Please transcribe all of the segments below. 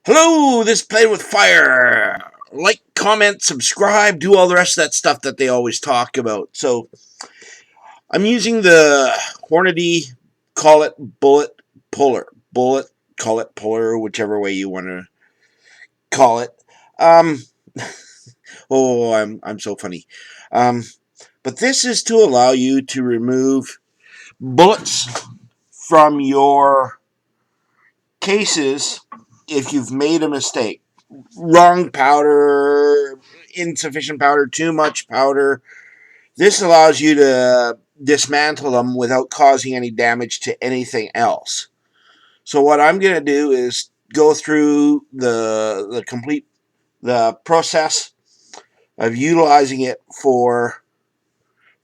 Hello, this is Playing with Fire. Like, comment, subscribe, do all the rest of that stuff that they always talk about. So, I'm using the Hornady Bullet Puller. Call it Puller, whichever way you want to call it. Um, I'm so funny. Um, but this is to allow you to remove bullets from your cases if you've made a mistake. Wrong powder, insufficient powder, too much powder. This allows you to dismantle them without causing any damage to anything else. So what I'm going to do is go through the process of utilizing it for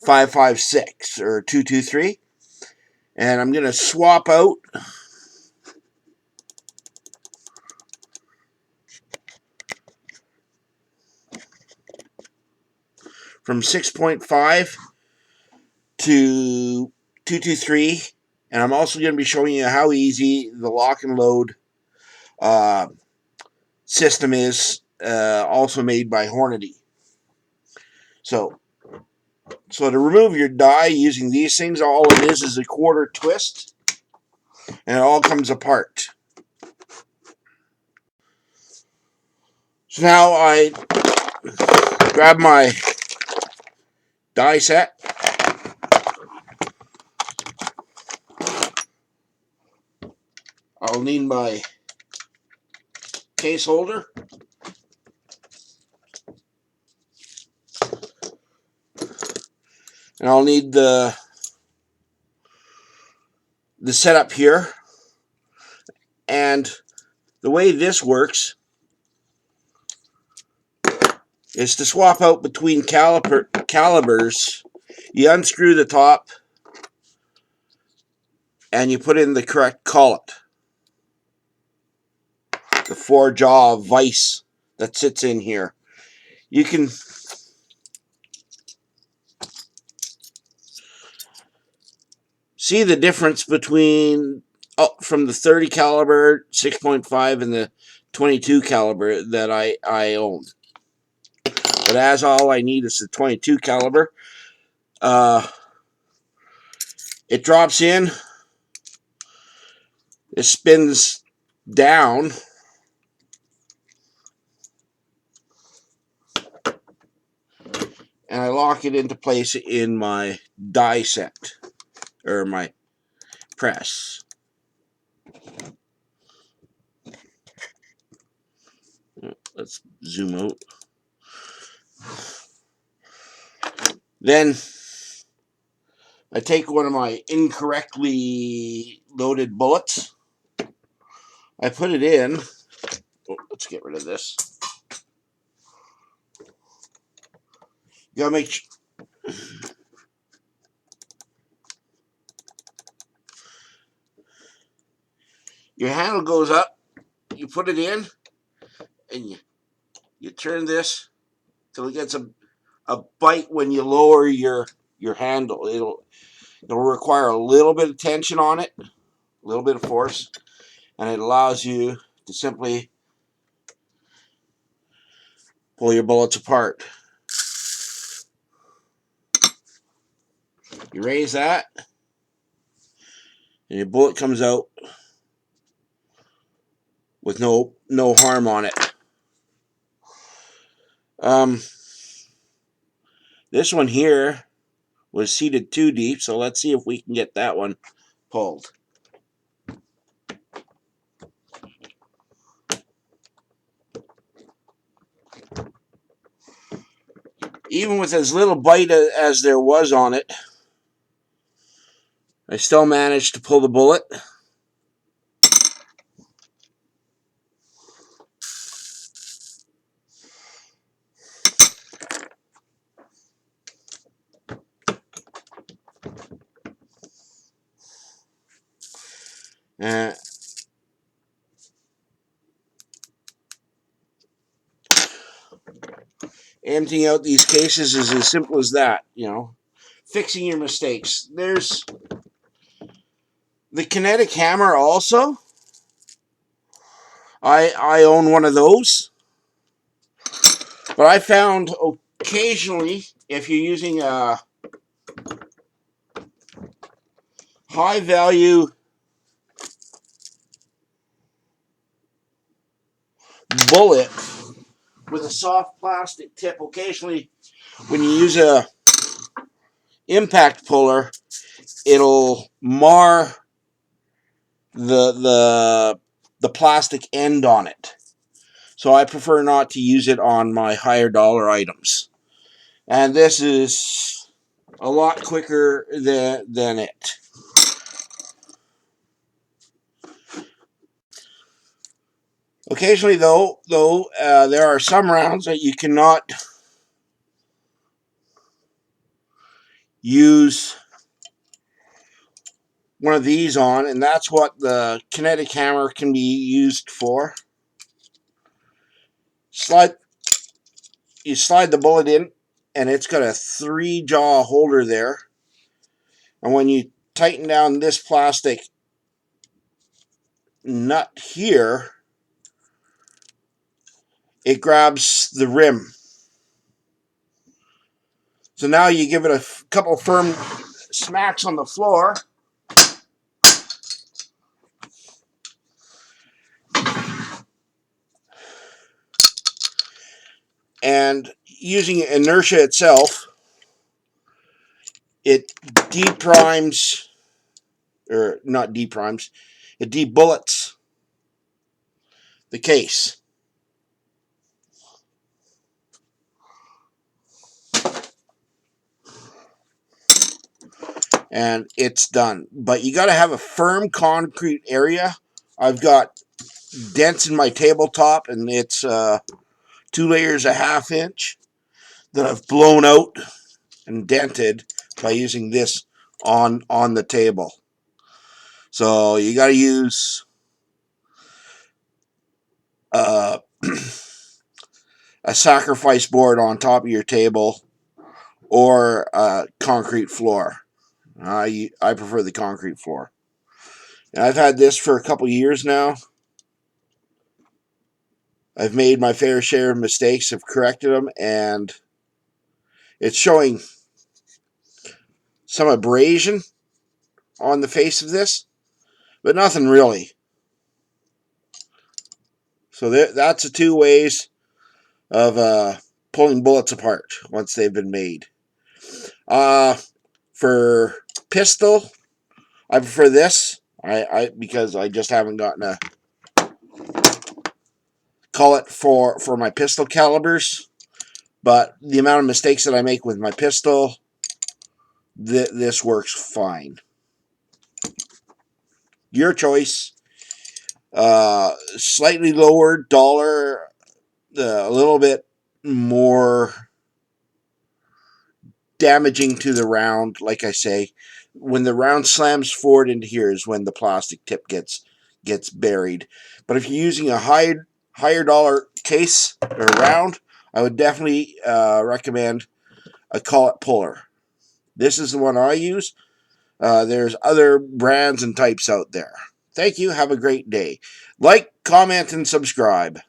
5.56 or 2.23, and I'm going to swap out from 6.5 to 223, and I'm also going to be showing you how easy the lock and load system is, also made by Hornady. So to remove your die using these things, all it is a quarter twist, and it all comes apart. So now I grab my die set. I'll need my case holder. And I'll need the setup here. And the way this works is to swap out between calibers. You unscrew the top and you put in the correct collet. The 4-jaw vise that sits in here. You can see the difference between from the 30 caliber 6.5 and the 22 caliber that I own. But as all I need is the 22 caliber, it drops in, it spins down, and I lock it into place in my die set, or my press. Let's zoom out. Then I take one of my incorrectly loaded bullets. I put it in. Oh, let's get rid of this. You gotta make your handle goes up. You put it in, and you turn this till it gets a bite when you lower your handle. It'll require a little bit of tension on it, a little bit of force, and it allows you to simply pull your bullets apart. You raise that, and your bullet comes out with no harm on it. This one here was seated too deep, so let's see if we can get that one pulled. Even with as little bite as there was on it, I still managed to pull the bullet. Emptying out these cases is as simple as that, fixing your mistakes. There's the kinetic hammer also. I own one of those, but I found occasionally if you're using a high value bullet with a soft plastic tip, occasionally when you use a impact puller, it'll mar the plastic end on it. So I prefer not to use it on my higher dollar items. And this is a lot quicker than it. Occasionally, though, there are some rounds that you cannot use one of these on, and that's what the kinetic hammer can be used for. You slide the bullet in, and it's got a 3-jaw holder there. And when you tighten down this plastic nut here, it grabs the rim. So now you give it a couple firm smacks on the floor, and using inertia itself, it deprimes, or not deprimes, it debullets the case. And it's done. But you got to have a firm concrete area. I've got dents in my tabletop, and it's 2 layers a 1/2 inch that I've blown out and dented by using this on the table. So you got to use a sacrifice board on top of your table or a concrete floor. I prefer the concrete floor. And I've had this for a couple years now. I've made my fair share of mistakes, have corrected them, and it's showing some abrasion on the face of this, but nothing really. So that's the 2 ways of pulling bullets apart once they've been made. For pistol, I prefer this. Because I just haven't gotten a cullet for my pistol calibers. But the amount of mistakes that I make with my pistol, this works fine. Your choice. Slightly lower dollar, a little bit more damaging to the round. Like I say, when the round slams forward into here is when the plastic tip gets buried. But if you're using a higher dollar case or round, I would definitely recommend a cullet puller. This is the one I use. There's other brands and types out there. Thank you. Have a great day. Like, comment, and subscribe.